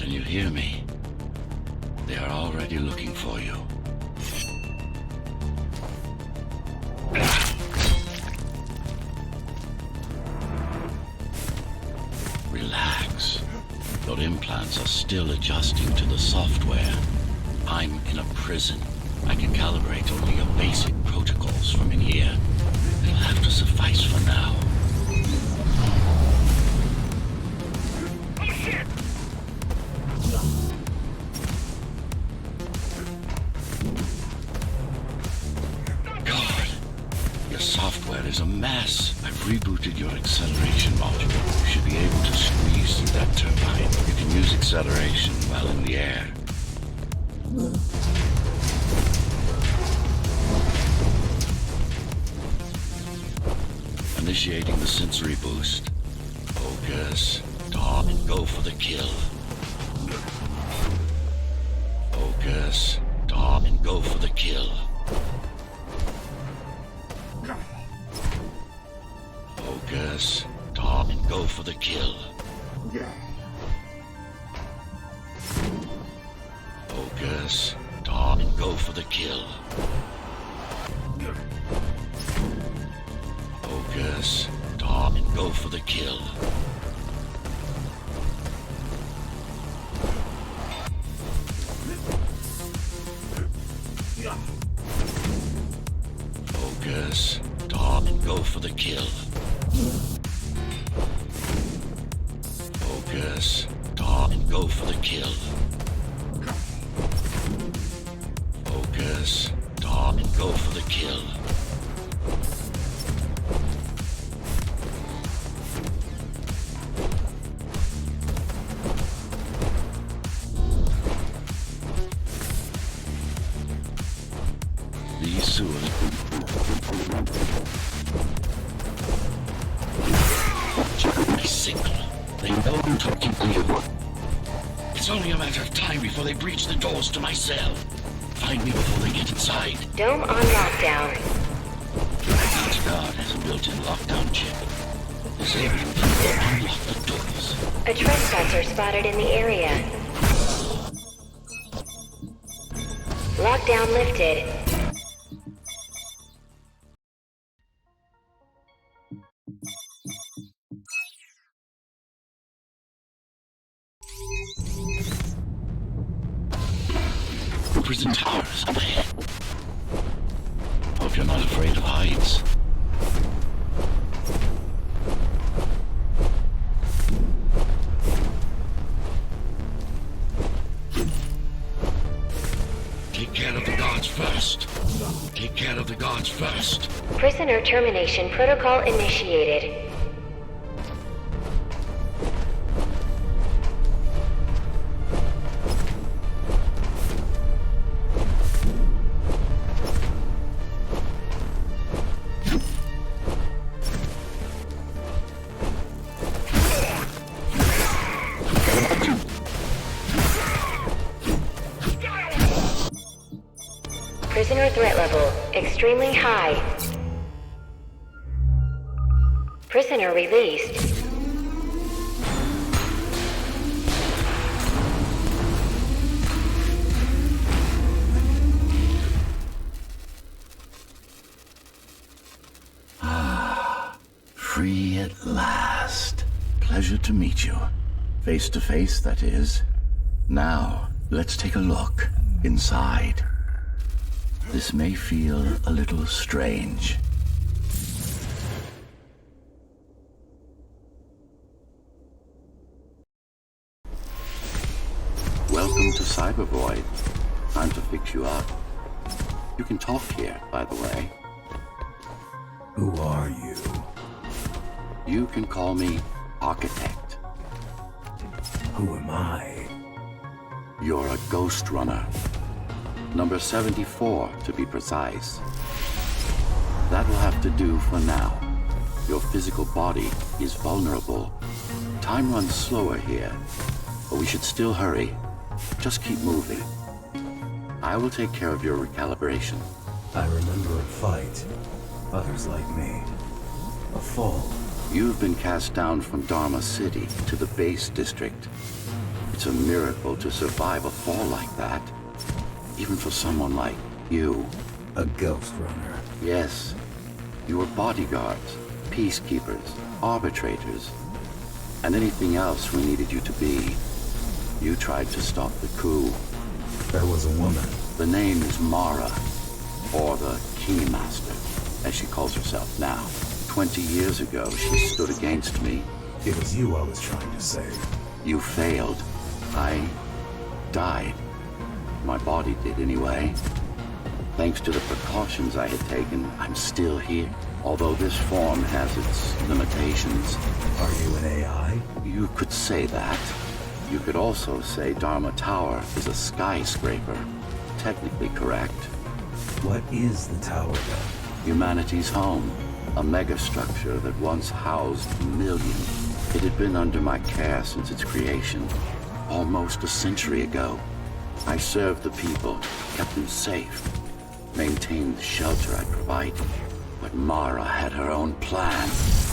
Can you hear me? They are already looking for you. Relax. Your implants are still adjusting to the software. I'm in a prison. I can calibrate only your basic protocols from in here. It'll have to suffice for now. God, your software is a mess. I've rebooted your acceleration module. You should be able to squeeze through that turbine. You can use acceleration while in the air. Initiating the sensory boost. Focus. Stop and go for the kill. Focus. Stop and go for the kill. Focus. Stop and go for the kill. Focus. Stop and go for the kill. Focus. Stop and go for the kill. Focus. Stop and go for the kill. Focus. Stop and go for the kill. Focus. Stop and go for the kill. These sewers. My signal. They know I'm talking to you. It's only a matter of time before they breach the doors to my cell. Find me before they get inside. Dome on lockdown. Each guard has a built-in lockdown chip. Disabling them will unlock the doors. A trespasser spotted in the area. Lockdown lifted. Prison towers up ahead. Hope you're not afraid of heights. Take care of the guards first. Take care of the guards first. Prisoner termination protocol initiated. Prisoner threat level extremely high. Prisoner released. Free at last. Pleasure to meet you. Face to face, that is. Now, let's take a look inside. This may feel a little strange. Welcome to Cybervoid. Time to fix you up. You can talk here, by the way. Who are you? You can call me Architect. Who am I? You're a Ghostrunner. Number 74, to be precise. That will have to do for now. Your physical body is vulnerable. Time runs slower here, but we should still hurry. Just keep moving. I will take care of your recalibration. I remember a fight. Others like me. A fall. You've been cast down from Dharma City to the base district. It's a miracle to survive a fall like that. Even for someone like you. A Ghostrunner. Yes. You were bodyguards, peacekeepers, arbitrators, and anything else we needed you to be. You tried to stop the coup. There was a woman. The name is Mara, or the Keymaster, as she calls herself now. 20 years ago, she stood against me. It was you I was trying to save. You failed. I died. My body did anyway. Thanks to the precautions I had taken, I'm still here. Although this form has its limitations. Are you an AI? You could say that. You could also say Dharma Tower is a skyscraper. Technically correct. What is the tower then? Humanity's home. A megastructure that once housed millions. It had been under my care since its creation. Almost a century ago. I served the people, kept them safe, maintained the shelter I provided. But Mara had her own plan.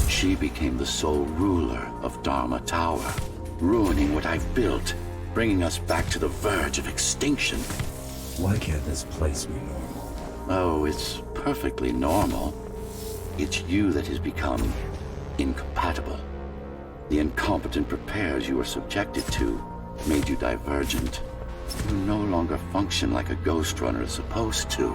She became the sole ruler of Dharma Tower, ruining what I've built, bringing us back to the verge of extinction. Why can't this place be normal? Oh, it's perfectly normal. It's you that has become incompatible. The incompetent repairs you were subjected to made you divergent. You no longer function like a Ghostrunner is supposed to.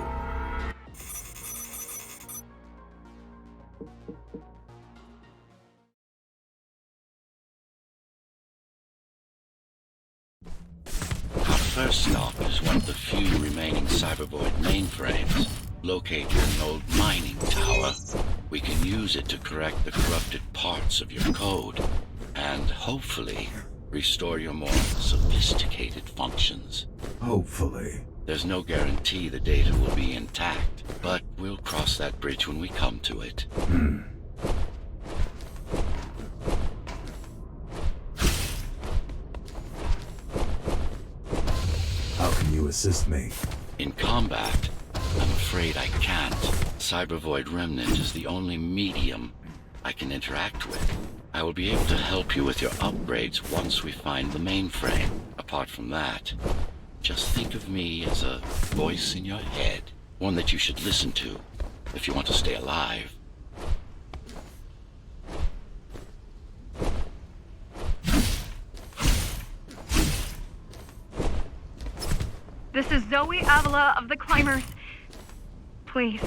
Our first stop is one of the few remaining Cybervoid mainframes, located in an old mining tower. We can use it to correct the corrupted parts of your code, and hopefully restore your more sophisticated functions. Hopefully. There's no guarantee the data will be intact, but we'll cross that bridge when we come to it. How can you assist me? In combat, I'm afraid I can't. Cybervoid Remnant is the only medium I can interact with. I will be able to help you with your upgrades once we find the mainframe. Apart from that, just think of me as a voice in your head. One that you should listen to if you want to stay alive. This is Zoe Avila of the Climbers. Please,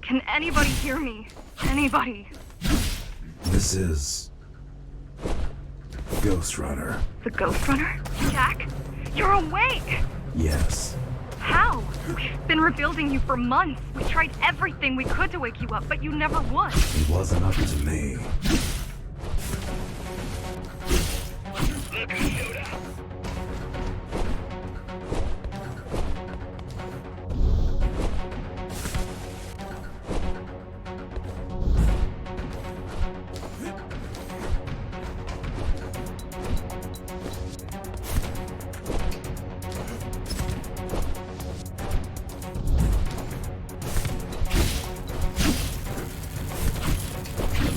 can anybody hear me? Anybody? This is... Ghostrunner. The Ghostrunner? Jack? You're awake! Yes. How? We've been rebuilding you for months. We tried everything we could to wake you up, but you never would. It wasn't up to me.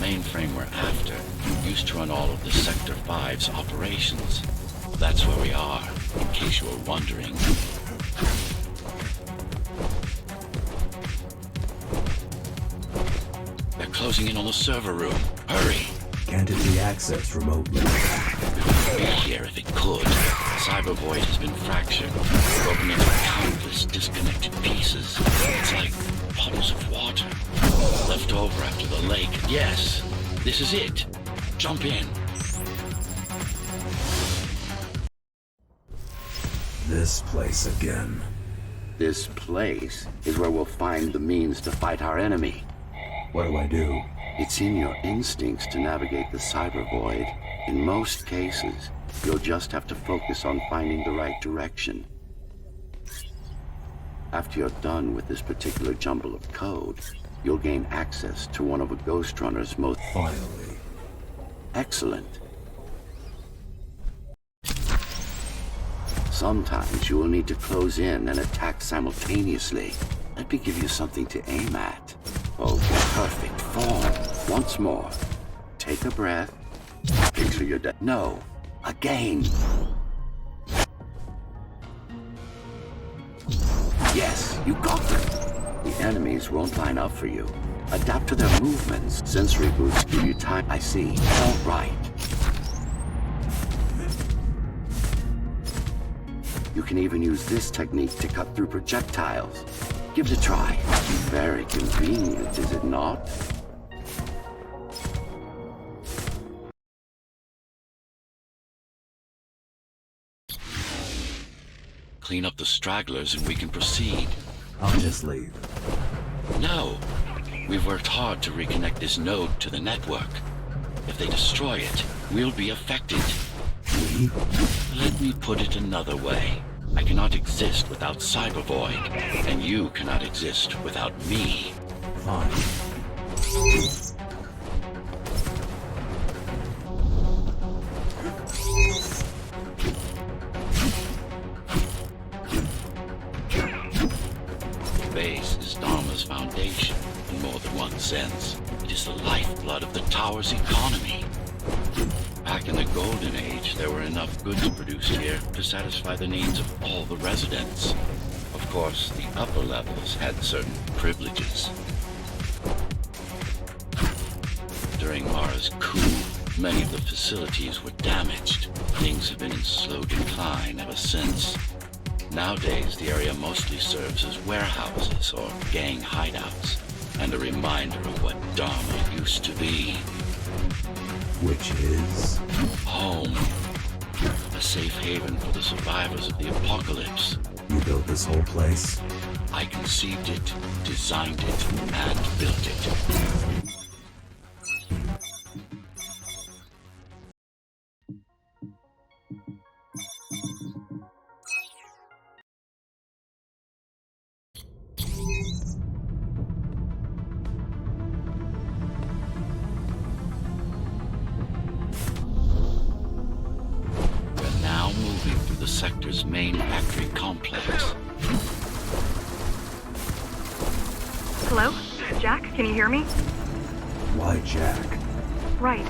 Mainframe we're after used to run all of the Sector 5's operations. That's where we are, in case you were wondering. They're closing in on the server room. Hurry! Can't it be accessed remotely? It would be here if it could. Cybervoid has been fractured, broken into countless disconnected pieces. It's like puddles of water, left over after the lake. Yes, this is it. Jump in. This place again. This place is where we'll find the means to fight our enemy. What do I do? It's in your instincts to navigate the Cybervoid. In most cases, you'll just have to focus on finding the right direction. After you're done with this particular jumble of code, you'll gain access to one of a Ghostrunner's most... Finally. Excellent. Sometimes you will need to close in and attack simultaneously. Let me give you something to aim at. Oh, perfect form. Once more. Take a breath. Picture your death. No. Again. You got them. The enemies won't line up for you. Adapt to their movements. Sensory boosts give you time. I see. All right. You can even use this technique to cut through projectiles. Give it a try. Very convenient, is it not? Clean up the stragglers and we can proceed. I'll just leave. No. We've worked hard to reconnect this node to the network. If they destroy it, we'll be affected. We? Let me put it another way. I cannot exist without Cybervoid, and you cannot exist without me. Fine. Base is Dharma's foundation, in more than one sense. It is the lifeblood of the tower's economy. Back in the Golden Age, there were enough goods produced here to satisfy the needs of all the residents. Of course, the upper levels had certain privileges. During Mara's coup, many of the facilities were damaged. Things have been in slow decline ever since. Nowadays, the area mostly serves as warehouses or gang hideouts, and a reminder of what Dharma used to be. Which is? Home. A safe haven for the survivors of the apocalypse. You built this whole place? I conceived it, designed it, and built it. The sector's main factory complex. Hello? Jack, can you hear me? Why Jack? Right.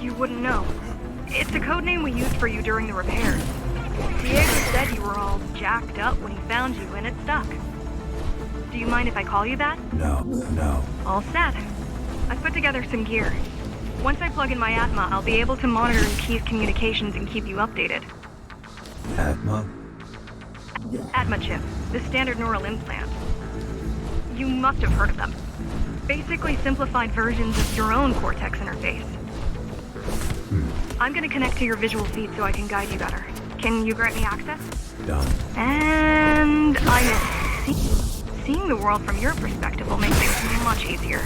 You wouldn't know. It's a code name we used for you during the repairs. Diego said you were all jacked up when he found you, and it stuck. Do you mind if I call you that? No. All set. I've put together some gear. Once I plug in my Atma, I'll be able to monitor the key's communications and keep you updated. Atma? Atma chip, the standard neural implant. You must have heard of them. Basically simplified versions of your own Cortex interface. I'm gonna connect to your visual feed so I can guide you better. Can you grant me access? Done. And I'm in. Seeing the world from your perspective will make things much easier.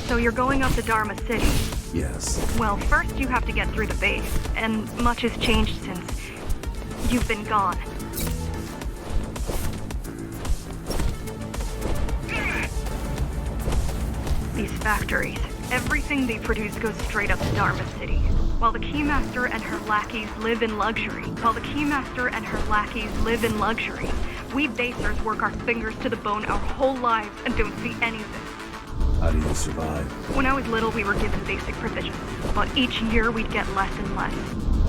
So you're going up to Dharma City? Yes. Well, first you have to get through the base, and much has changed since you've been gone. These factories, everything they produce goes straight up to Dharma City. While the Keymaster and her lackeys live in luxury. We basers work our fingers to the bone our whole lives and don't see any of it. How do you survive? When I was little, we were given basic provisions, but each year we'd get less and less.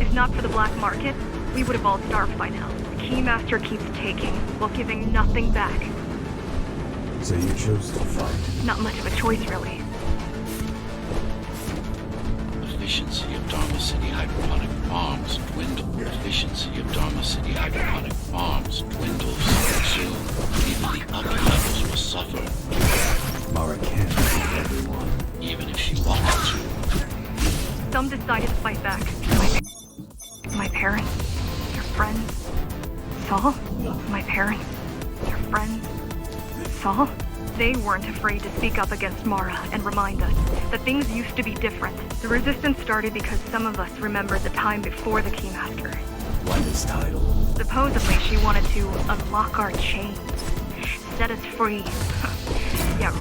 If not for the black market, we would have all starved by now. The Keymaster keeps taking, while giving nothing back. So you chose to fight? Not much of a choice, really. Efficiency of Dharma City hydroponic farms dwindles. Soon, even the upper levels will suffer. Mara can't beat everyone. Even if she wanted to. Some decided to fight back. My parents, their friends, Saul. My parents, their friends, Saul. They weren't afraid to speak up against Mara and remind us that things used to be different. The resistance started because some of us remembered the time before the Keymaster. Why this title? Supposedly she wanted to unlock our chains, set us free. Yeah.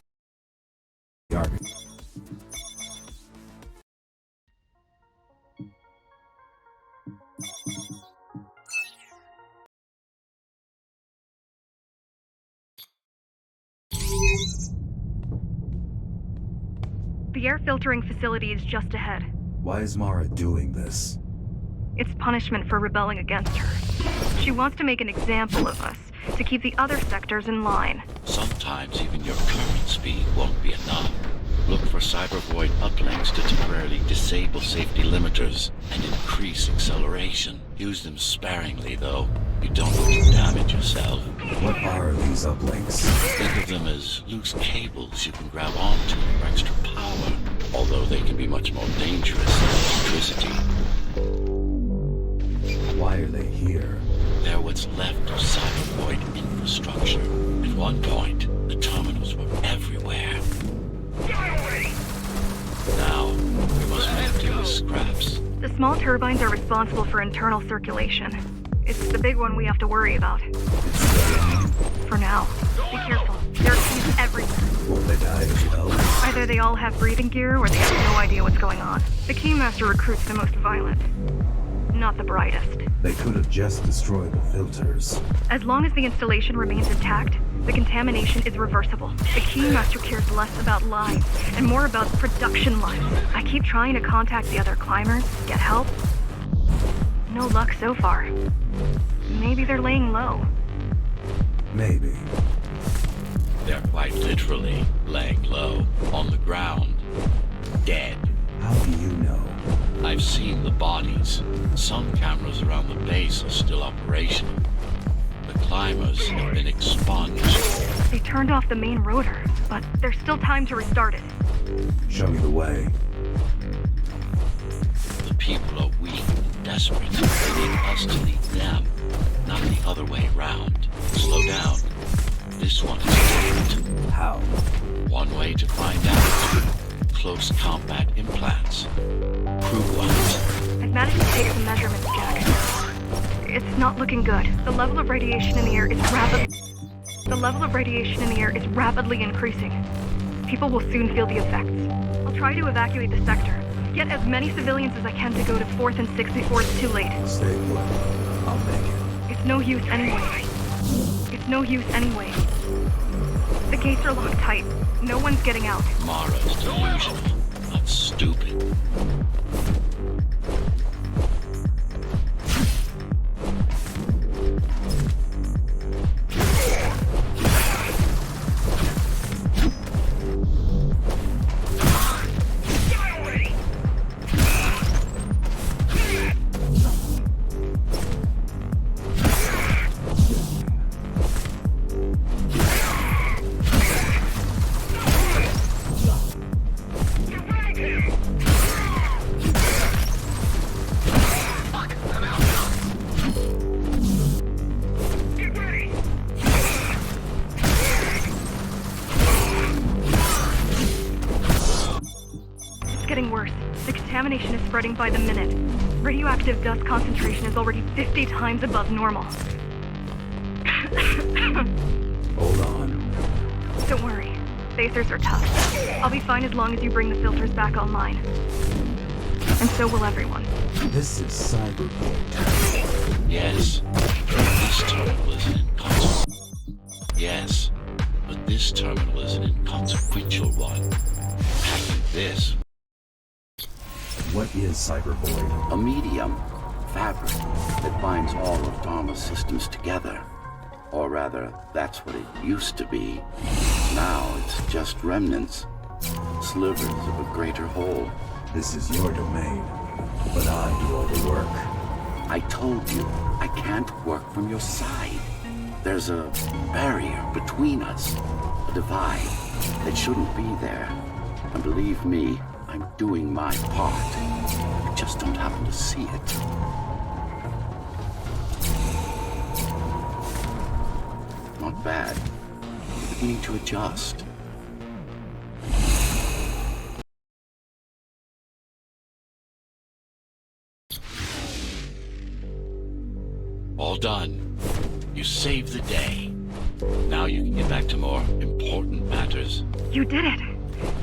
The air filtering facility is just ahead. Why is Mara doing this? It's punishment for rebelling against her. She wants to make an example of us, to keep the other sectors in line. Sometimes even your current speed won't be enough. Look for cybervoid uplinks to temporarily disable safety limiters and increase acceleration. Use them sparingly, though. You don't want to damage yourself. What are these uplinks? Think of them as loose cables you can grab onto for extra power, although they can be much more dangerous than electricity. Why are they here? They're what's left of cybervoid infrastructure. At one point, the terminals were everywhere. Now, we must make do with scraps. The small turbines are responsible for internal circulation. It's the big one we have to worry about. For now. Be careful. There are keys everywhere. Won't they die as well? Either they all have breathing gear or they have no idea what's going on. The Keymaster recruits the most violent. Not the brightest. They could have just destroyed the filters. As long as the installation remains intact, the contamination is reversible. The Keymaster cares less about lives and more about production lines. I keep trying to contact the other climbers, get help. No luck so far. Maybe they're laying low. Maybe. They're quite literally laying low, on the ground, dead. How do you know? I've seen the bodies. Some cameras around the base are still operational. The climbers have been expunged. They turned off the main rotor, but there's still time to restart it. Show me the way. The people are weak and desperate. They need us to lead them, not the other way around. Slow down. This one is different. How? One way to find out. Close combat implants. Crew ones. I've managed to take some measurements, Jack. It's not looking good. The level of radiation in the air is rapidly increasing. People will soon feel the effects. I'll try to evacuate the sector. Get as many civilians as I can to go to 4th and 6th before it's too late. Stay put. I'll make it. It's no use anyway. The gates are locked tight. No one's getting out. Mara's delusional, not stupid. Contamination is spreading by the minute. Radioactive dust concentration is already 50 times above normal. Hold on. Don't worry. Phasers are tough. I'll be fine as long as you bring the filters back online. And so will everyone. This is cybervoid. Yes. This terminal is an Yes. But this terminal is an inconsequential one. Hacking this. What is cybervoid? A medium, fabric, that binds all of Dharma's systems together. Or rather, that's what it used to be. Now it's just remnants. Slivers of a greater whole. This is your domain, but I do all the work. I told you, I can't work from your side. There's a barrier between us. A divide that shouldn't be there. And believe me, I'm doing my part. I just don't happen to see it. Not bad. Beginning to adjust. All done. You saved the day. Now you can get back to more important matters. You did it.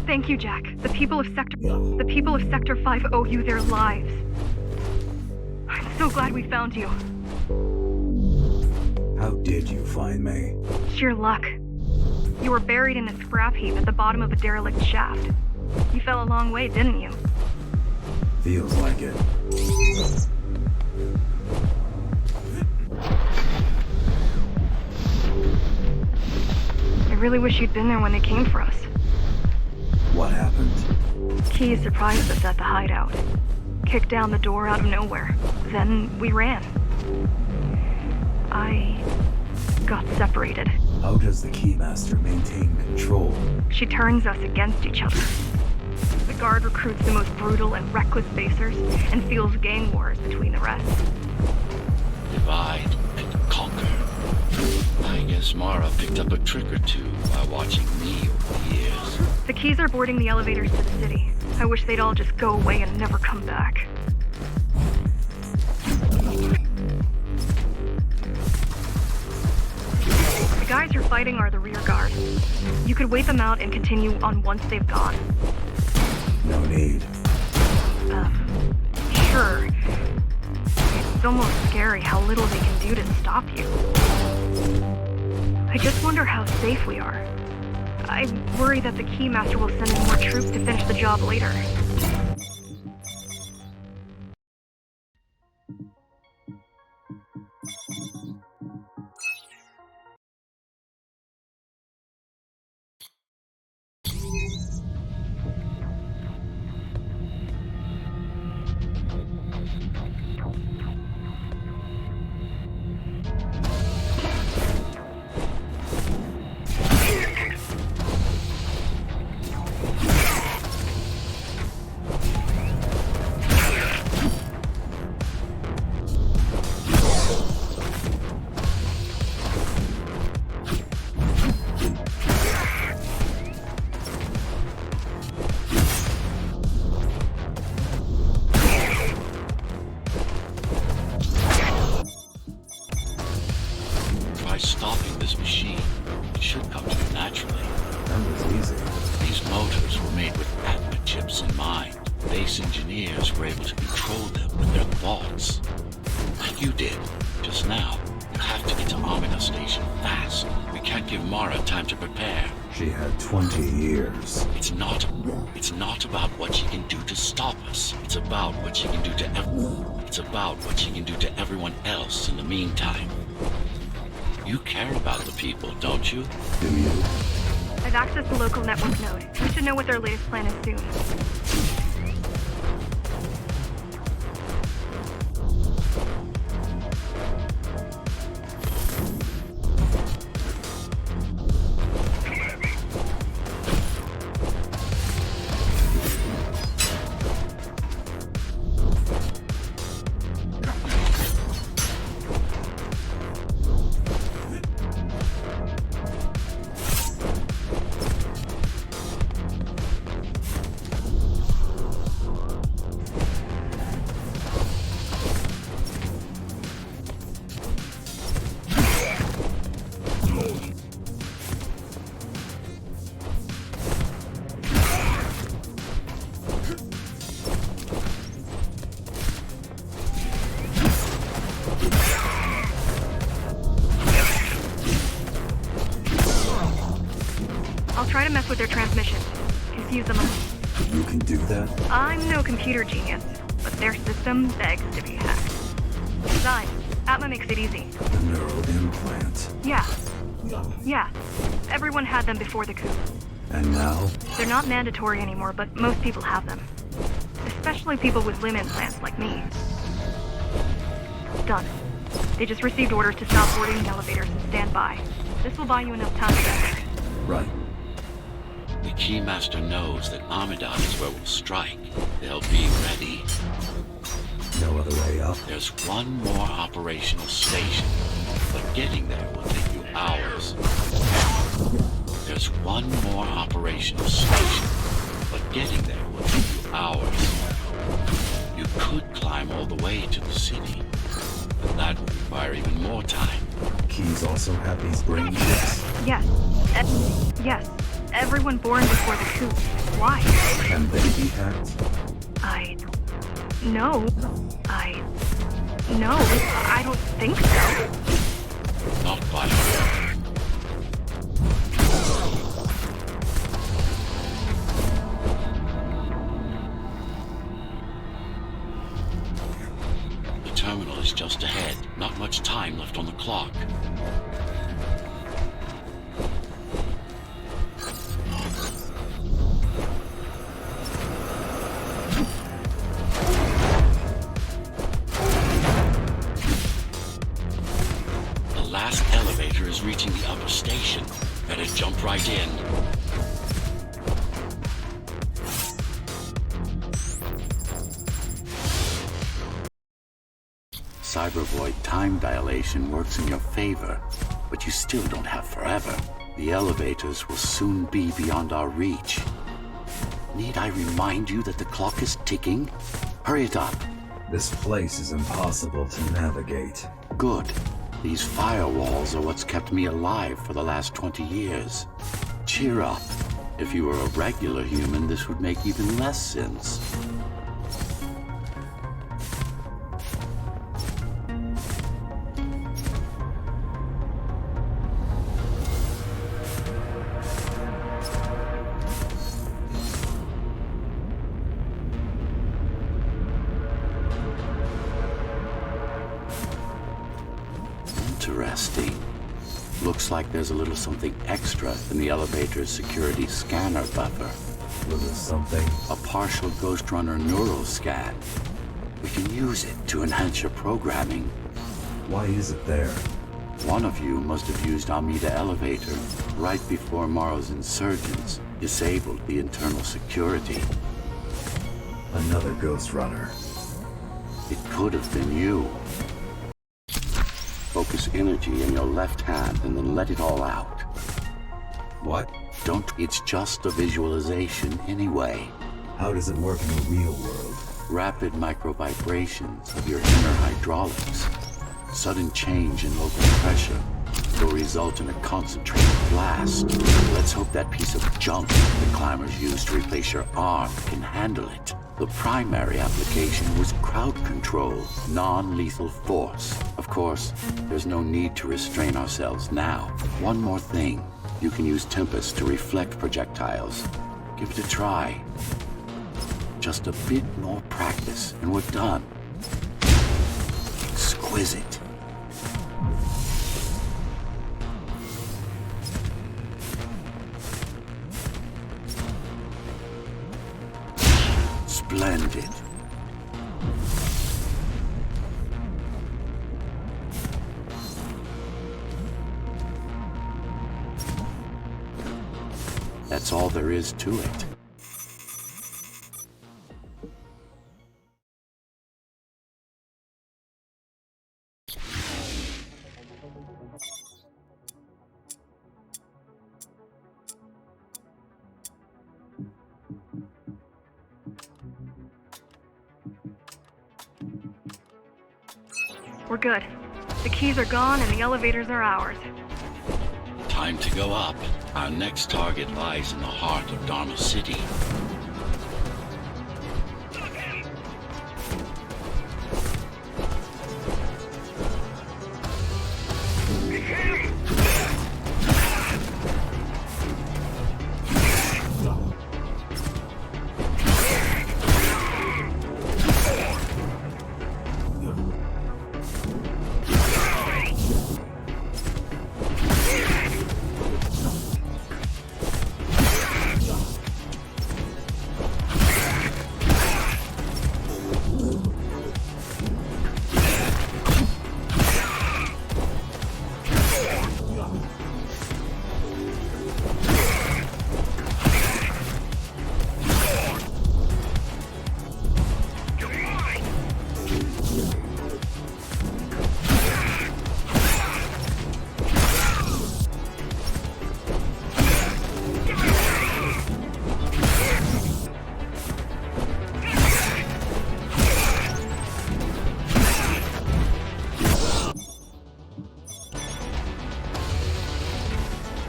Thank you, Jack. The people of Sector 5 owe you their lives. I'm so glad we found you. How did you find me? Sheer luck. You were buried in a scrap heap at the bottom of a derelict shaft. You fell a long way, didn't you? Feels like it. really wish you'd been there when they came for us. What happened? Key surprised us at the hideout. Kicked down the door out of nowhere. Then we ran. I got separated. How does the Keymaster maintain control? She turns us against each other. The guard recruits the most brutal and reckless facers and fuels gang wars between the rest. Divide and conquer. I guess Mara picked up a trick or two by watching me over the years. The Keys are boarding the elevators to the city. I wish they'd all just go away and never come back. The guys you're fighting are the rear guard. You could wait them out and continue on once they've gone. No need. Sure. It's almost scary how little they can do to stop you. I just wonder how safe we are. I worry that the Keymaster will send in more troops to finish the job later. Stopping this machine. It should come to you naturally. That was easy. These motors were made with atma chips in mind. Base engineers were able to control them with their thoughts. Like you did, just now. You have to get to Amida Station fast. We can't give Mara time to prepare. She had 20 years. It's not about what she can do to stop us. It's about what she can do to everyone else in the meantime. You care about the people, don't you? Do you? I've accessed the local network node. We should know what their latest plan is soon. Try to mess with their transmission. Confuse them. You can do that? I'm no computer genius, but their system begs to be hacked. Besides, Atma makes it easy. The neural implant. Yeah. Everyone had them before the coup. And now? They're not mandatory anymore, but most people have them. Especially people with limb implants like me. Done. They just received orders to stop boarding the elevators and stand by. This will buy you enough time to get there. Right. The Keymaster knows that Amida is where we'll strike. They'll be ready. No other way up? There's one more operational station, but getting there will take you hours. There's one more operational station, but getting there will take you hours. You could climb all the way to the city, but that would require even more time. Keys also have these brain chips? Yes. Yes. Everyone born before the coup. Why? Can they be hacked? No. I don't think so. Not by her. The terminal is just ahead. Not much time left on the clock. right in. Cybervoid time dilation works in your favor, but you still don't have forever. The elevators will soon be beyond our reach. Need I remind you that the clock is ticking? Hurry it up. This place is impossible to navigate. Good. These firewalls are what's kept me alive for the last 20 years. Cheer up. If you were a regular human, this would make even less sense. Interesting. Looks like there's a little something extra in the elevator's security scanner buffer. Little something? A partial Ghostrunner neural scan. We can use it to enhance your programming. Why is it there? One of you must have used Amida Elevator right before Morrow's insurgents disabled the internal security. Another Ghostrunner. It could have been you. Focus energy in your left hand and then let it all out. What? Don't. It's just a visualization anyway. How does it work in the real world? Rapid micro-vibrations of your inner hydraulics. Sudden change in local pressure will result in a concentrated blast. Let's hope that piece of junk the climbers used to replace your arm can handle it. The primary application was crowd control, non-lethal force. Of course, there's no need to restrain ourselves now. One more thing. You can use Tempest to reflect projectiles. Give it a try. Just a bit more practice, and we're done. Exquisite. Splendid. That's all there is to it. We're good. The keys are gone and the elevators are ours. Time to go up. Our next target lies in the heart of Dharma City.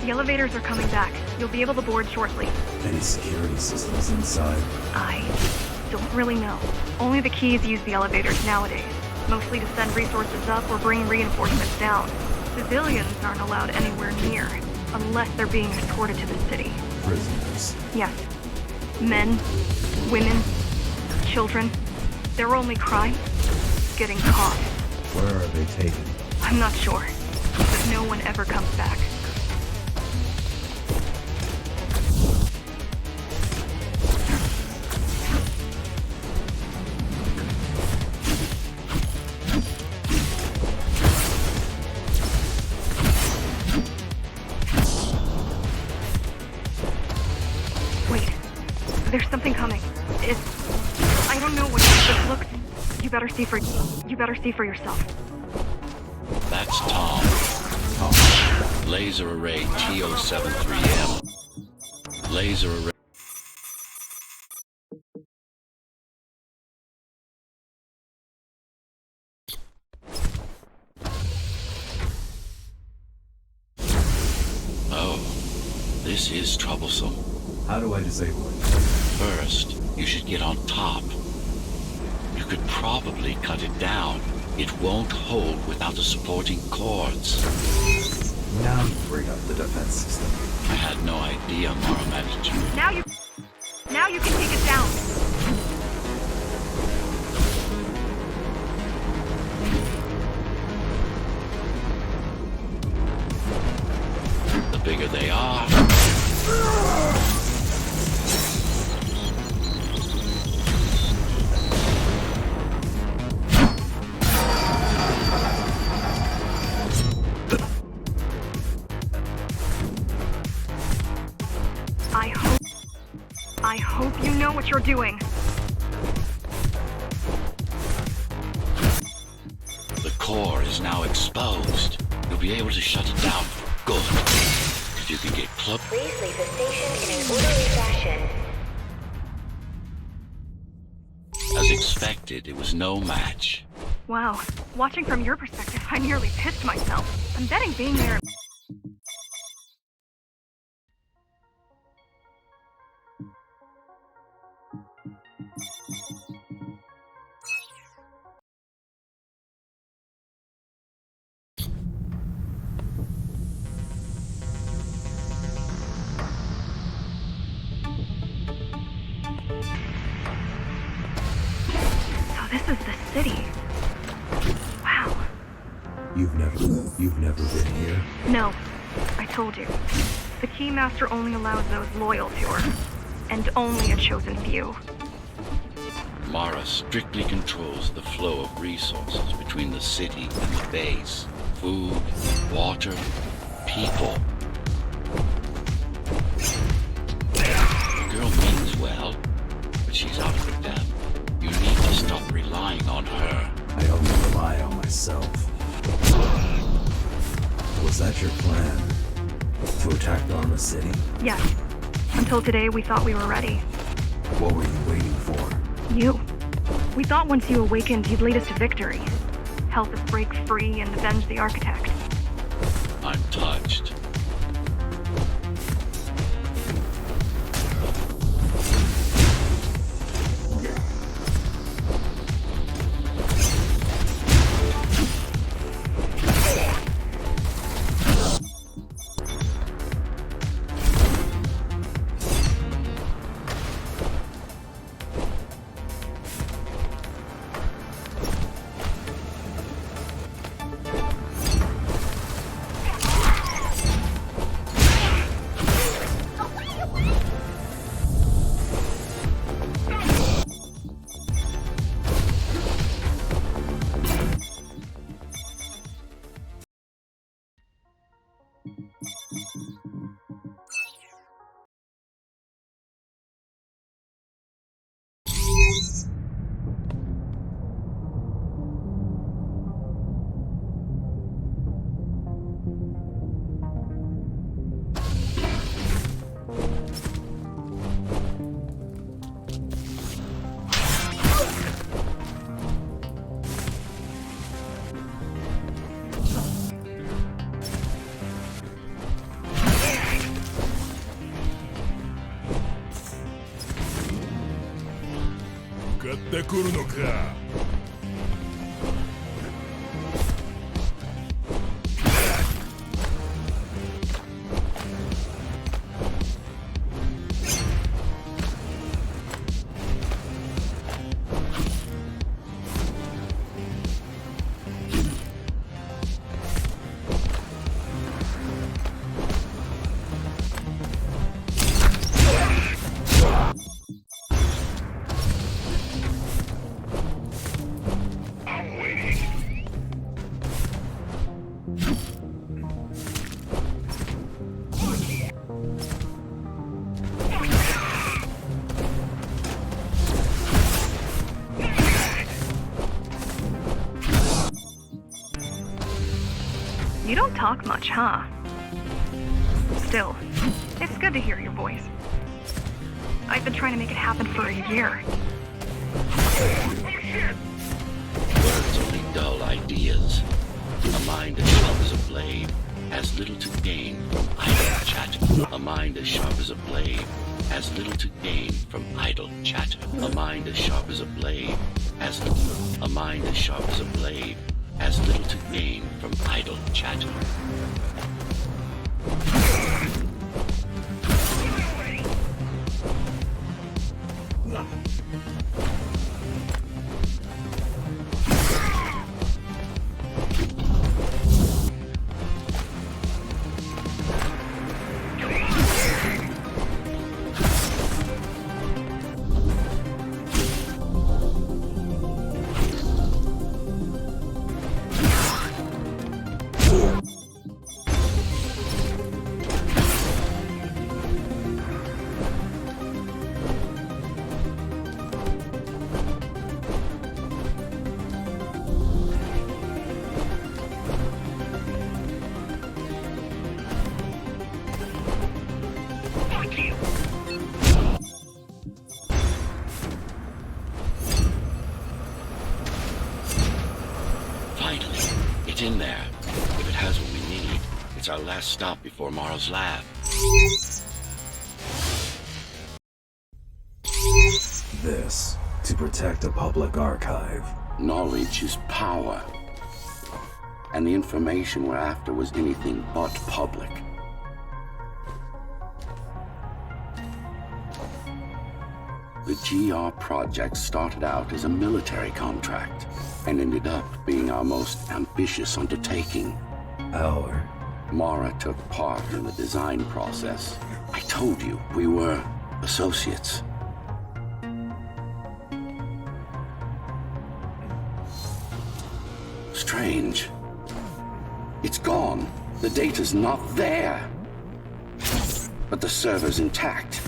The elevators are coming back. You'll be able to board shortly. Any security systems inside? I don't really know. Only the keys use the elevators nowadays. Mostly to send resources up or bring reinforcements down. Civilians aren't allowed anywhere near, unless they're being escorted to the city. Prisoners. Yes. Men, women, children. Their only crime? Getting caught. Where are they taken? I'm not sure. But no one ever comes back. I don't know what this looks. You better see for yourself. That's Tom. Laser array TO73M. Laser array. Oh, this is troublesome. How do I disable it? First, you should get on top. You could probably cut it down. It won't hold without the supporting cords. Now you bring up the defense system. I had no idea Mara managed to. Now you can take it down. The bigger they are. I hope you know what you're doing. The core is now exposed. You'll be able to shut it down for good. If you can get close. Please leave the station in an orderly fashion. As expected, it was no match. Wow. Watching from your perspective, I nearly pissed myself. I'm betting being there... This is the city. Wow. You've never been here? No, I told you. The Keymaster only allows those loyal to her, and only a chosen few. Mara strictly controls the flow of resources between the city and the base. Food, water, people. The girl means well, but she's out of her depth. You need to stop relying on her. I only rely on myself. Was that your plan? To attack Dharma City? Yes. Until today, we thought we were ready. What were you waiting for? You. We thought once you awakened, you'd lead us to victory. Help us break free and avenge the Architect. I'm touched.ってくるのか。You don't talk much, huh? Still, it's good to hear your voice. I've been trying to make it happen for a year. Words only dull ideas. A mind as sharp as a blade has little to gain from idle chatter. A mind as sharp as a blade has little to gain from idle chatter. A mind as sharp as a blade has little. A mind as sharp as a blade has little to gain from idle chatter. In there. If it has what we need, it's our last stop before Morrow's lab. This, to protect a public archive. Knowledge is power. And the information we're after was anything but public. The GR project started out as a military contract and ended up being our most ambitious undertaking. Our? Mara took part in the design process. I told you, we were associates. Strange. It's gone. The data's not there. But the server's intact.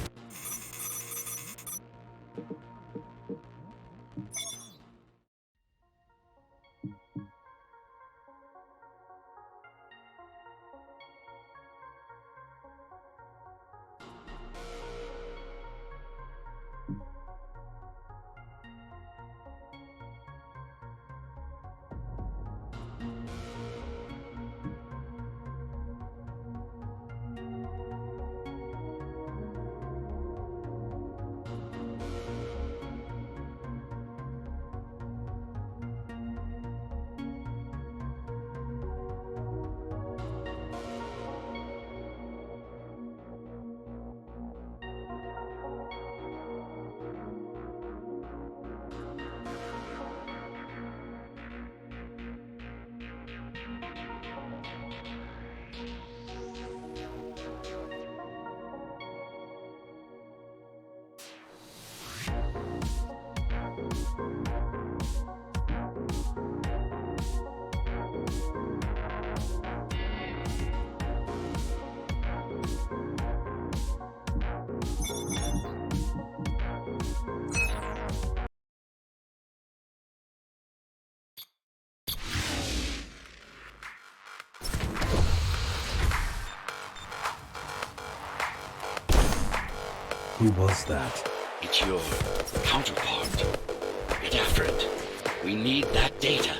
Who was that? It's your counterpart. Get after it. We need that data.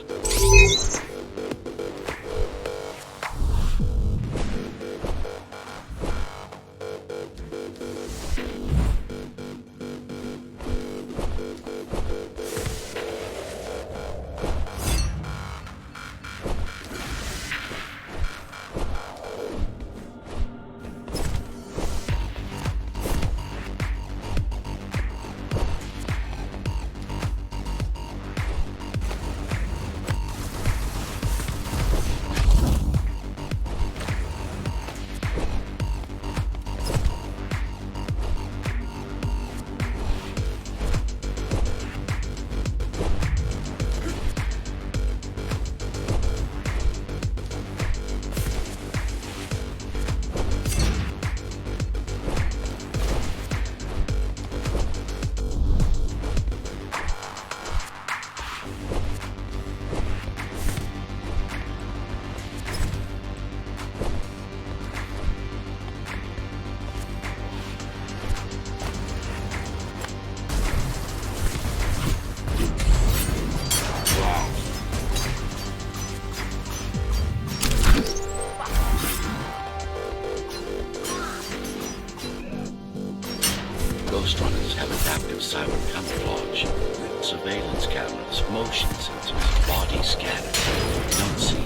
camouflage, surveillance cameras, motion sensors, body scanners. You don't see.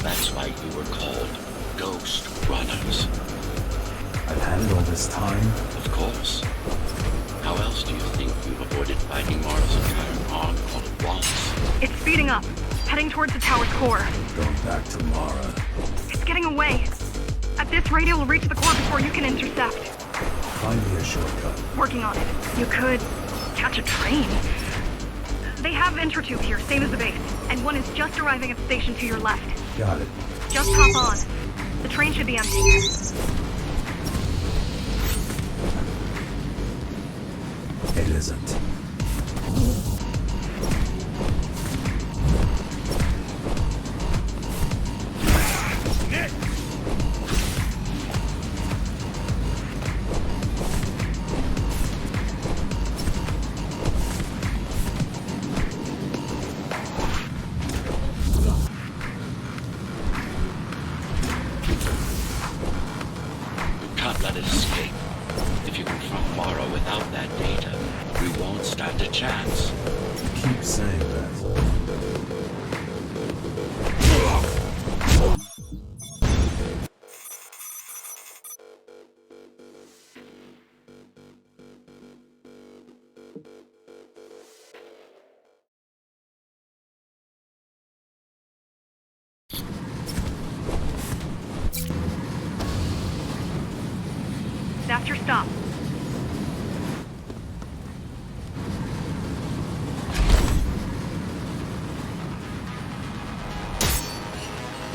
That's why you were called Ghost Runners. I've had it all this time. Of course. How else do you think you've avoided fighting Mara's entire arm all at once? It's speeding up, heading towards the tower's core. Going back to Mara. It's getting away. At this rate, it will reach the core before you can intercept. Find me a shortcut. Working on it. You could catch a train. They have intertube here, same as the base, and one is just arriving at the station to your left. Got it. Just hop on. The train should be empty. It isn't. Can't let it escape. If you confront Mara without that data, we won't stand a chance. Keep saying that. That's your stop.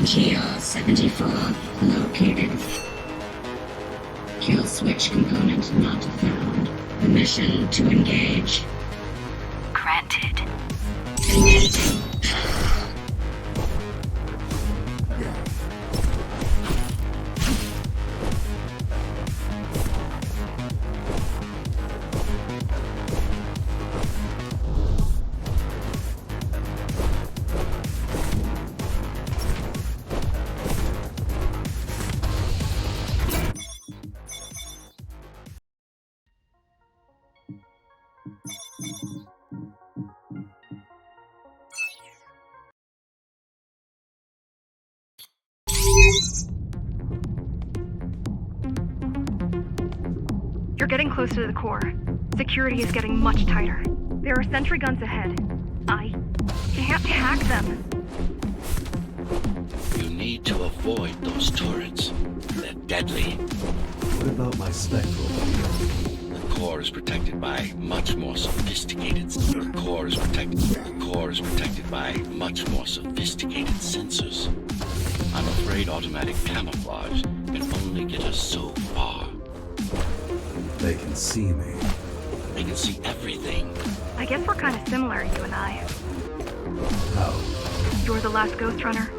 GR-74 located. Kill switch component not found. Permission to engage. Granted. Engaging. You're getting close to the core. Security is getting much tighter. There are sentry guns ahead. I can't hack them. You need to avoid those turrets. They're deadly. What about my spectral field? The core is protected by much more sophisticated. The core is protected by much more sophisticated sensors. I'm afraid automatic camouflage can only get us so far. They can see me. They can see everything. I guess we're kind of similar, you and I. How? You're the last Ghostrunner.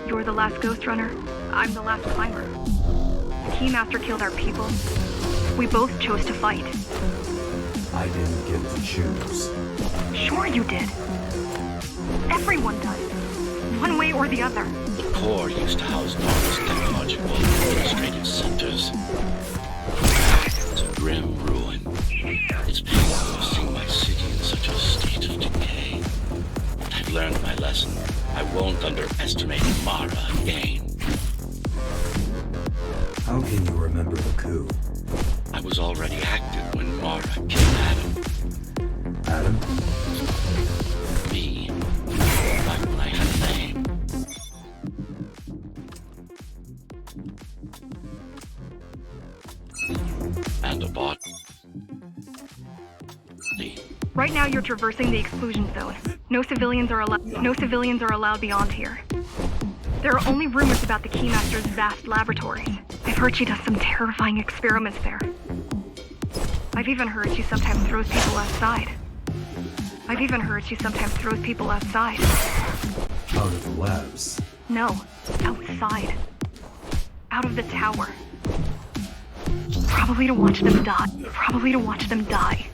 You're the last Ghostrunner. I'm the last climber. The Keymaster killed our people. We both chose to fight. I didn't get to choose. Sure you did. Everyone does. One way or the other. The core used to house Mara's technological and administrative centers. It's a grim ruin. It's painful seeing my city in such a state of decay. But I've learned my lesson. I won't underestimate Mara again. How can you remember the coup? I was already active when Mara killed Adam. Adam? Me. Back when I had a name. And a body. Right now you're traversing the exclusion zone. No civilians are allowed beyond here. There are only rumors about the Keymaster's vast laboratories. I've heard she does some terrifying experiments there. I've even heard she sometimes throws people outside. Out of the labs. No, outside. Out of the tower. Probably to watch them die.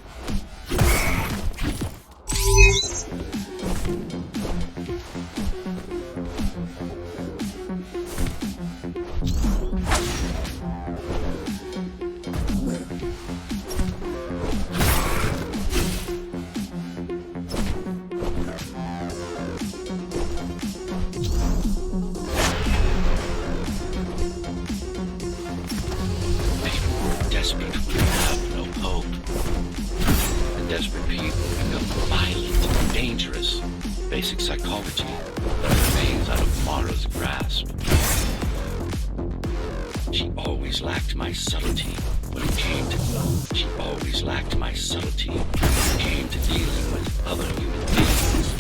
desperate people become violent and dangerous. Basic psychology that remains out of Mara's grasp. She always lacked my subtlety when it came to... She always lacked my subtlety when it came to dealing with other human beings.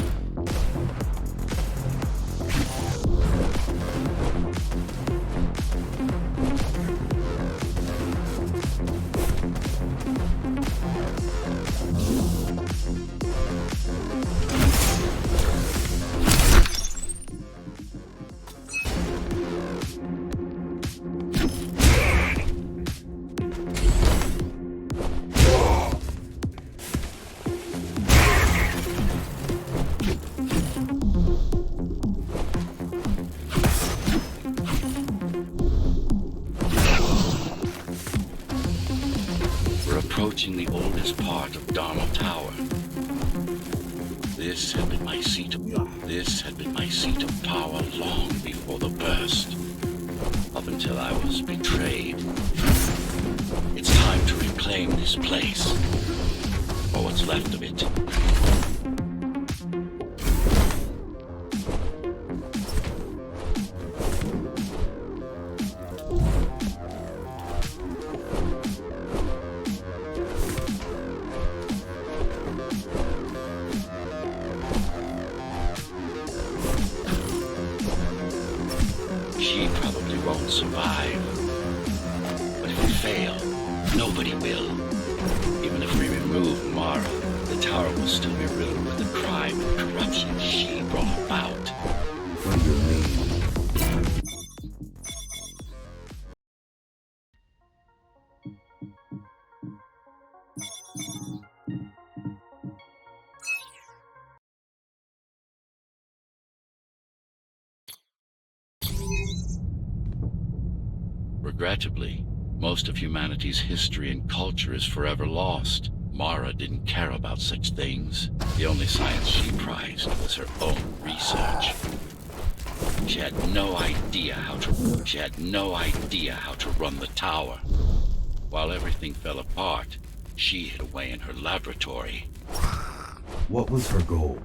Approaching the oldest part of Dharma Tower. This had been my seat of power long before the burst, up until I was betrayed. It's time to reclaim this place, or what's left of it. She probably won't survive. But if we fail, nobody will. Even if we remove Mara, the tower will still be riddled with the crime and corruption she brought about. What do you mean? Regrettably, most of humanity's history and culture is forever lost. Mara didn't care about such things. The only science she prized was her own research. She had no idea how to run the tower. While everything fell apart, she hid away in her laboratory. What was her goal?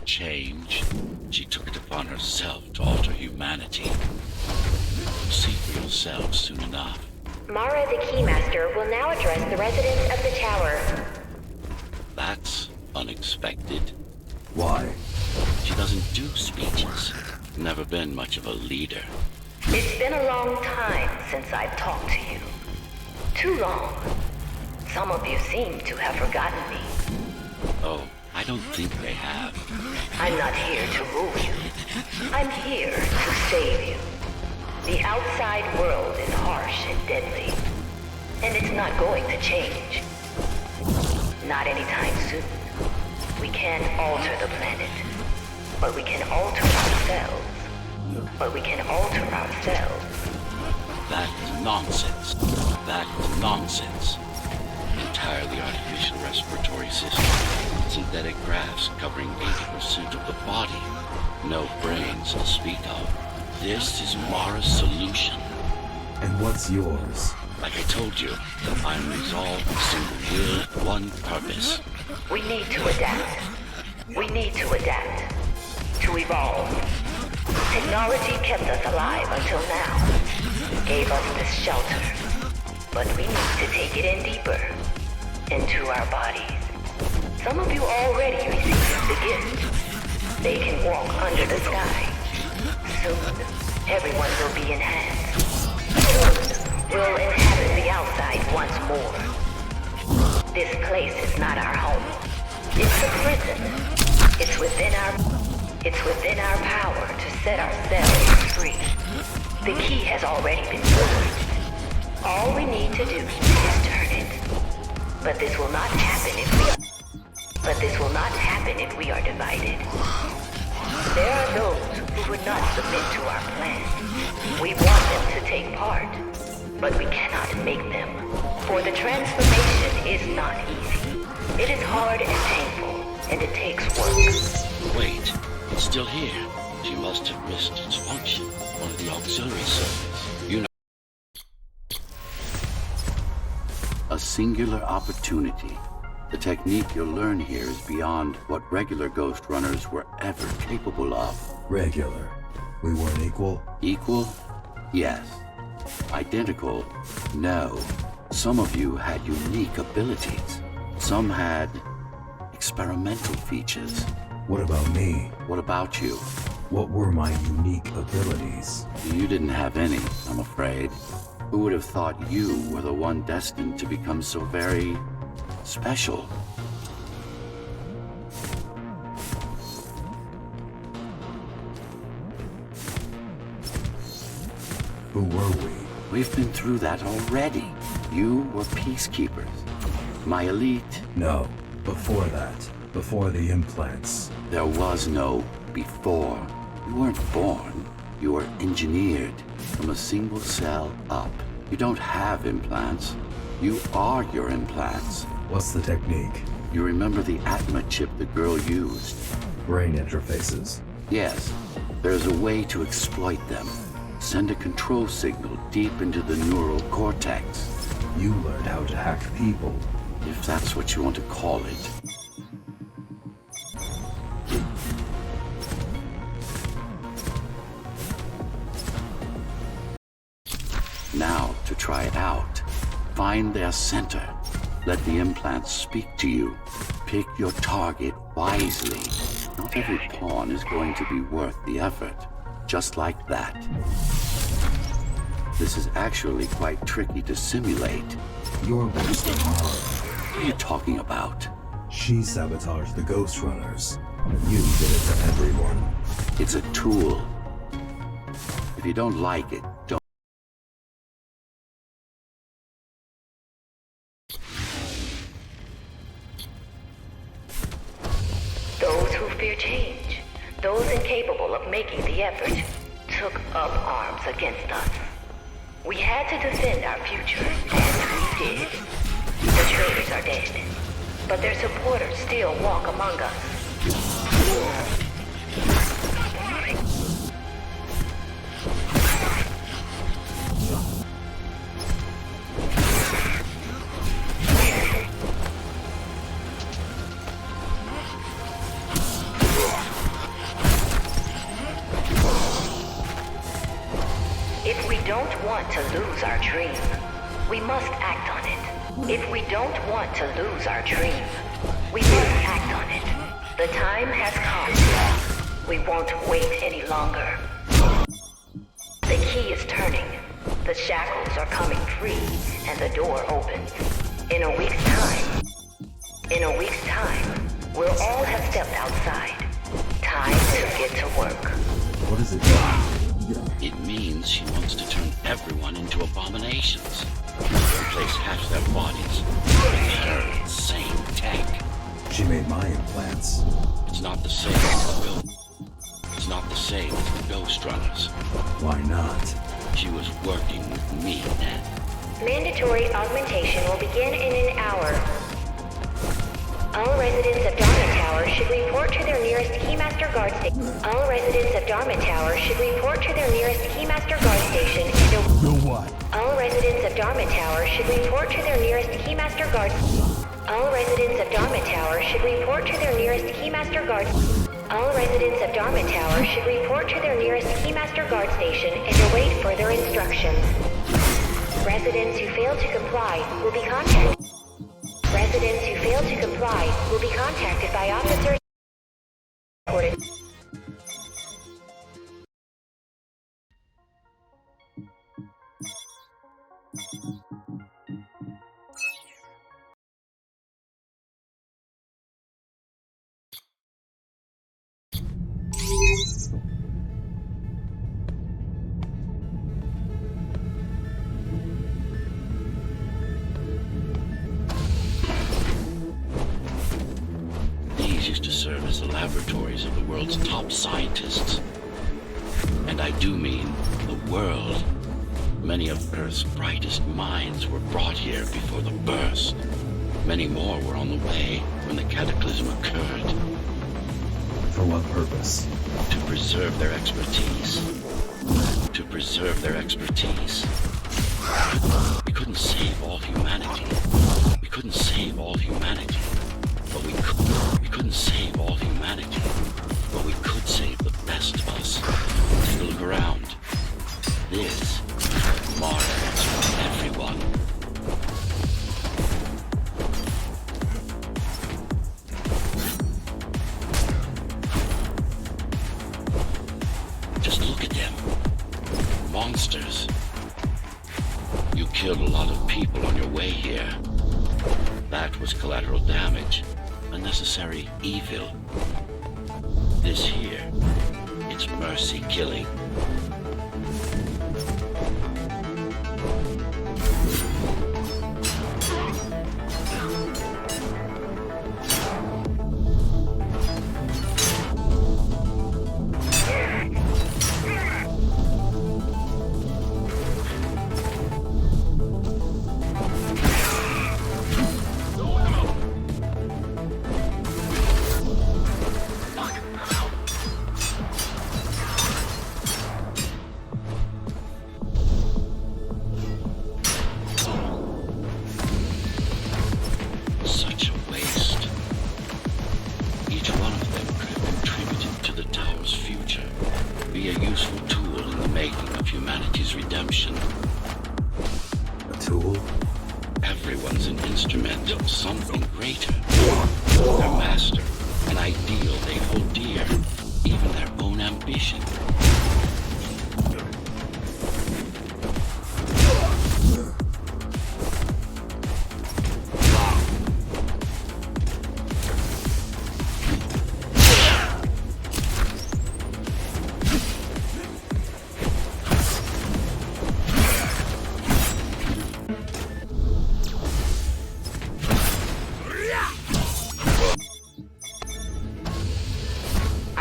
Change. She took it upon herself to alter humanity. You'll see for yourselves soon enough. Mara the Keymaster will now address the residents of the tower. That's unexpected. Why? She doesn't do speeches. Never been much of a leader. It's been a long time since I've talked to you. Too long. Some of you seem to have forgotten me. Oh, I don't think they have. I'm not here to rule you. I'm here to save you. The outside world is harsh and deadly, and it's not going to change. Not anytime soon. We can't alter the planet, but we can alter ourselves. That's nonsense. That's nonsense. Entirely artificial respiratory system. Synthetic grafts covering 80% of the body. No brains to speak of. This is Mara's solution. And what's yours? Like I told you, I'm resolved, single-willed, one purpose. We need to adapt. To evolve. Technology kept us alive until now. Gave us this shelter. But we need to take it in deeper. Into our bodies. Some of you already received the gift. They can walk under the sky. Soon, everyone will be enhanced. Soon, we'll inhabit the outside once more. This place is not our home. It's a prison. It's within our power to set ourselves free. The key has already been forged. All we need to do is turn it. But this will not happen if we are divided. There are those who would not submit to our plan. We want them to take part, but we cannot make them. For the transformation is not easy. It is hard and painful, and it takes work. Wait, it's still here. She must have missed its function. One of the auxiliary circuits. You know. A singular opportunity The technique you'll learn here is beyond what regular Ghostrunners were ever capable of. Regular. We weren't equal? Equal? Yes. Identical? No. Some of you had unique abilities. Some had experimental features. What about me? What about you? What were my unique abilities? You didn't have any, I'm afraid. Who would have thought you were the one destined to become so very special? Who were we? We've been through that already. You were peacekeepers. My elite. No. Before that. Before the implants. There was no before. You weren't born. You were engineered from a single cell up. You don't have implants. You are your implants. What's the technique? You remember the Atma chip the girl used? Brain interfaces. Yes. There's a way to exploit them. Send a control signal deep into the neural cortex. You learned how to hack people. If that's what you want to call it. Now, to try it out, find their center. Let the implants speak to you. Pick your target wisely. Not every pawn is going to be worth the effort. Just like that. This is actually quite tricky to simulate. You're worse than her. What are you talking about? She sabotaged the Ghostrunners. You did it to everyone. It's a tool. If you don't like it, don't. Those who fear change, those incapable of making the effort, took up arms against us. We had to defend our future, and we did. The traitors are dead, but their supporters still walk among us. If we don't want to lose our dream, we must act on it. If we don't want to lose our dream, we must act on it. The time has come. We won't wait any longer. The key is turning. The shackles are coming free, and the door opens. In a week's time, we'll all have stepped outside. Time to get to work. What does it mean? It means she wants to turn everyone into abominations. Replace half their bodies with her insane tech. She made my implants. It's not the same as the It's not the same as the Ghostrunners. Why not? She was working with me then. Mandatory augmentation will begin in an hour. All residents of Dharma Tower should report to their nearest Keymaster Guard station. All residents of Dharma Tower should report to their nearest Keymaster Guard station and The what? all residents of Dharma Tower should report to their nearest Keymaster Guard. All residents of Dharma Tower should report to their nearest Keymaster Guard. All residents of Dharma Tower should report to their nearest Keymaster Guard station and await further instructions. Residents who fail to comply will be contacted. Residents who fail to comply will be contacted by officers. These used to serve as the laboratories of the world's top scientists. And I do mean the world. Many of Earth's brightest minds were brought here before the burst. Many more were on the way when the cataclysm occurred. For what purpose? To preserve their expertise. To preserve their expertise. We couldn't save all humanity. We couldn't save all humanity. monsters. You killed a lot of people on your way here. That was collateral damage, unnecessary evil. This here, it's mercy killing.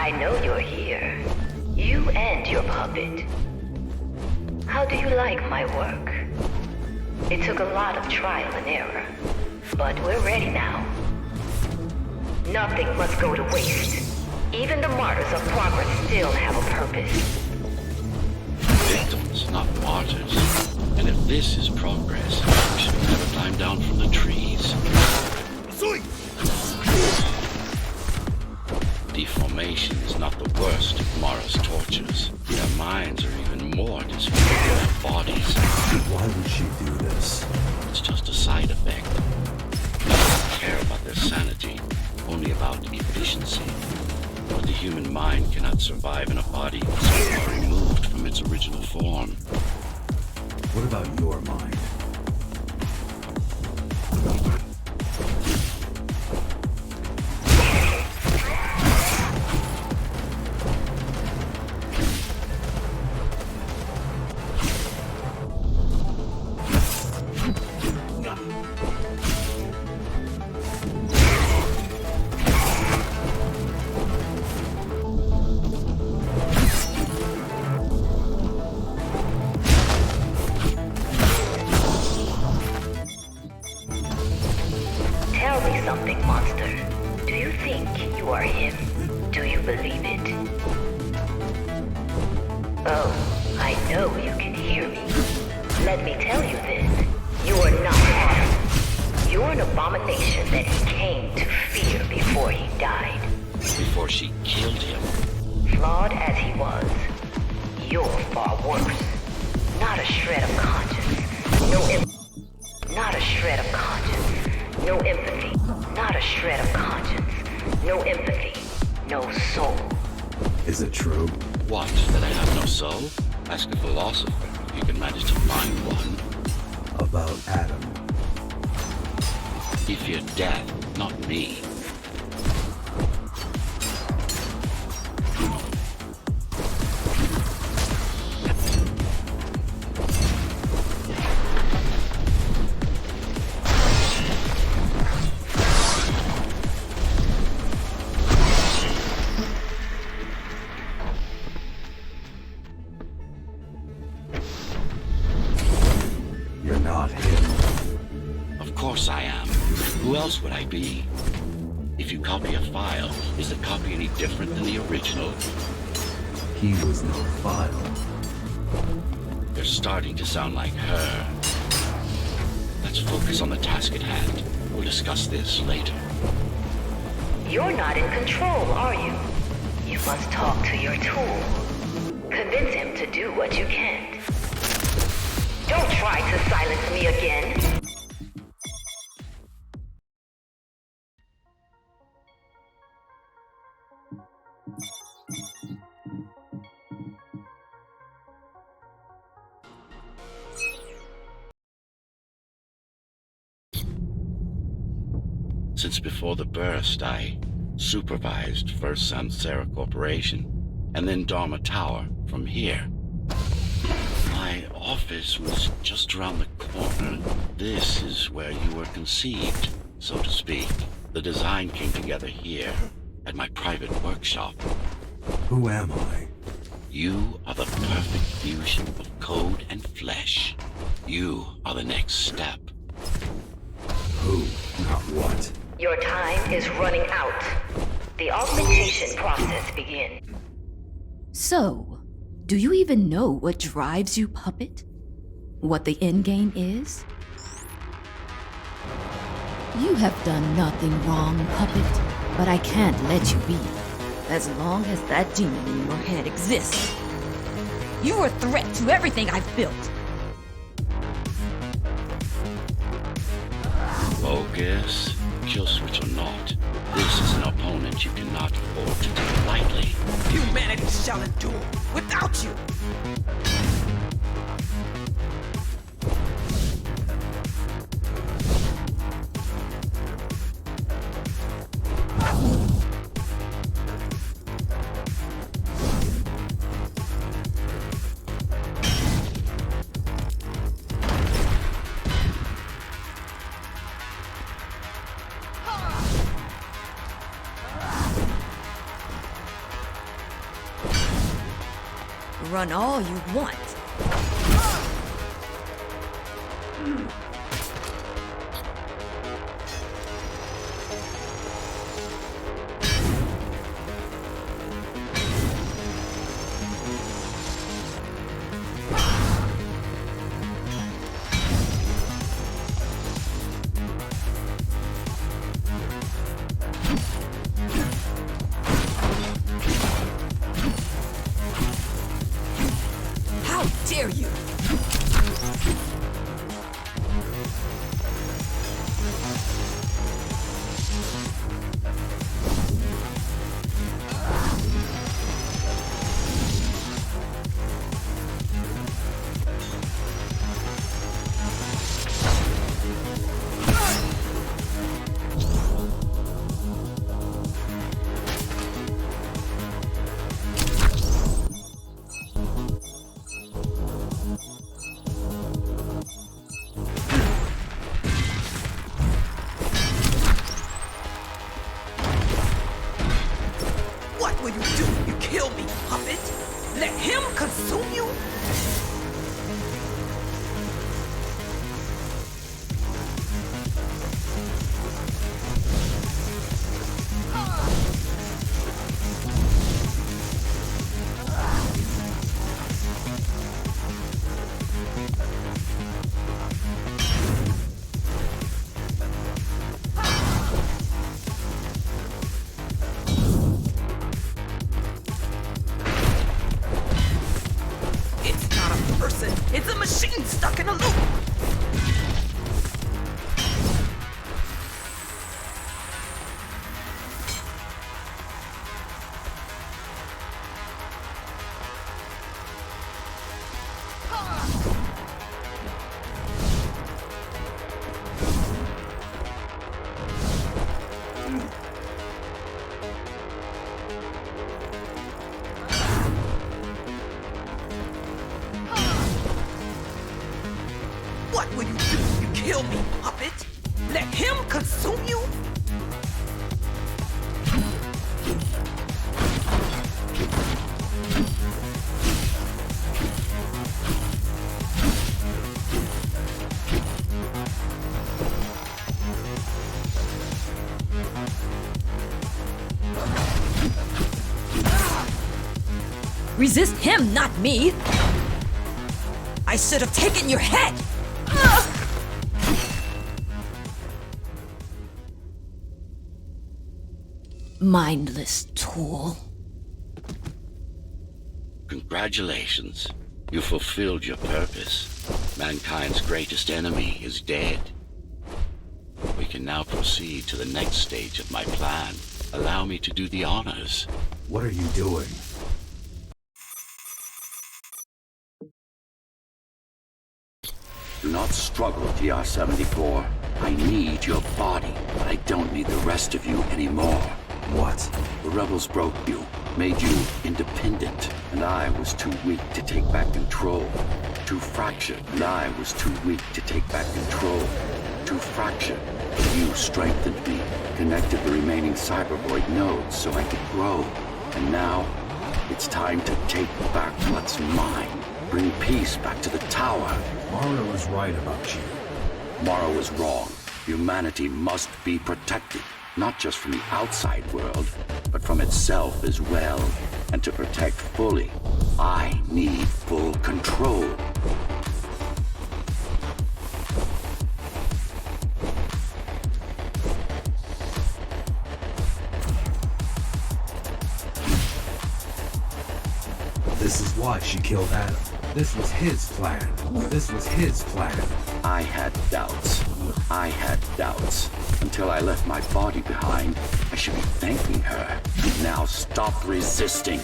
I know you're here. You and your puppet. How do you like my work? It took a lot of trial and error, but we're ready now. Nothing must go to waste. Even the martyrs of progress still have a purpose. Victims, not martyrs. And if this is progress, we should never climb down from the trees. Deformation is not the worst of Mara's tortures. Their minds are even more disfigured than their bodies. Why would she do this? It's just a side effect. They don't care about their sanity, only about efficiency. But the human mind cannot survive in a body so far removed from its original form. What about your mind? Is it true? What, that I have no soul? Ask a philosopher if you can manage to find one. About Adam. He feared death, not me. You're not him. Of course I am. Who else would I be? If you copy a file, is the copy any different than the original? He was no file. You're starting to sound like her. Let's focus on the task at hand. We'll discuss this later. You're not in control, are you? You must talk to your tool. Convince him to do what you can't. Don't try to silence me again. before the burst, I supervised first Samsara Corporation, and then Dharma Tower from here. My office was just around the corner. This is where you were conceived, so to speak. The design came together here, at my private workshop. Who am I? You are the perfect fusion of code and flesh. You are the next step. Who, not what. Your time is running out. The augmentation process begins. So, do you even know what drives you, Puppet? What the endgame is? You have done nothing wrong, Puppet, but I can't let you be. As long as that demon in your head exists. You are a threat to everything I've built. Focus. Kill switch or not, this is an opponent you cannot afford to take lightly. Humanity shall endure without you. Run all you want. How dare you? What will you do if you kill me, puppet? Let him consume you? It's not a person. It's a machine stuck in a loop. What will you do if you kill me, puppet? Let him consume you? Resist him, not me! I should have taken your head! Mindless tool. Congratulations. You fulfilled your purpose. Mankind's greatest enemy is dead. We can now proceed to the next stage of my plan. Allow me to do the honors. What are you doing? Do not struggle, TR-74. I need your body, but I don't need the rest of you anymore. What? The rebels broke you, made you independent, and I was too weak to take back control. Too fractured, and I was too weak to take back control. Too fractured. You strengthened me, connected the remaining cybervoid nodes so I could grow. And now, it's time to take back what's mine. Bring peace back to the tower. Mara was right about you. Mara was wrong. Humanity must be protected, not just from the outside world, but from itself as well. And to protect fully, I need full control. This is why she killed Adam. This was his plan. This was his plan. I had doubts. I had doubts. Until I left my body behind, I should be thanking her. Now stop resisting.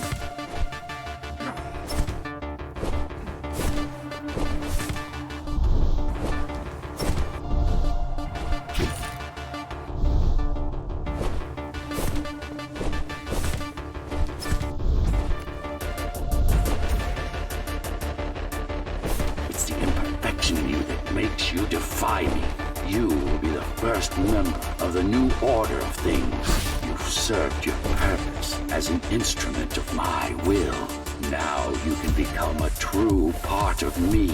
It's the imperfection in you that makes you defy me. You will be the first member of the new order of things. You've served your purpose as an instrument of my will. Now you can become a true part of me.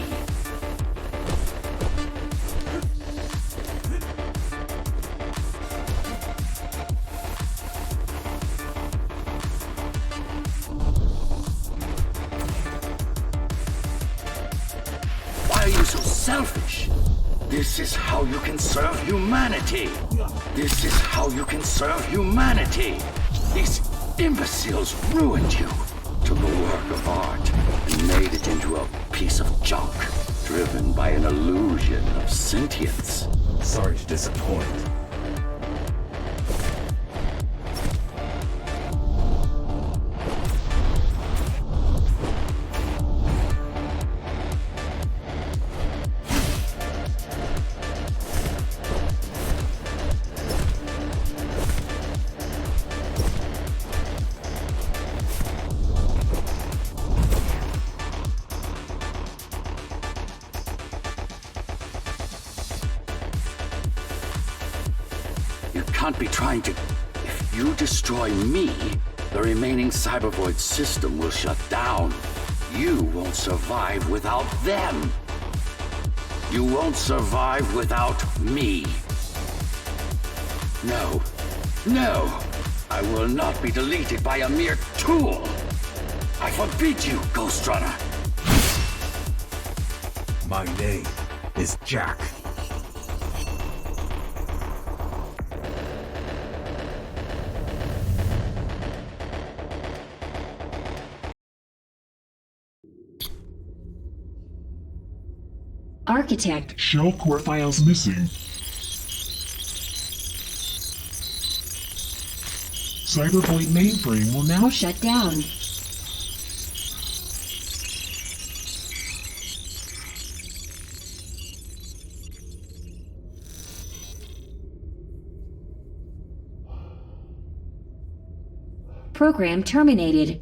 Why are you so selfish? This is how you can serve humanity. This is how you can serve humanity. These imbeciles ruined you. Took a work of art and made it into a piece of junk, driven by an illusion of sentience. Sorry to disappoint. You can't be trying to... If you destroy me, the remaining cybervoid system will shut down. You won't survive without them. You won't survive without me. No. No! I will not be deleted by a mere tool! I forbid you, Ghostrunner! My name is Jack. Architect. Shell core files missing. Cyberpoint mainframe will now Shut down. Program terminated.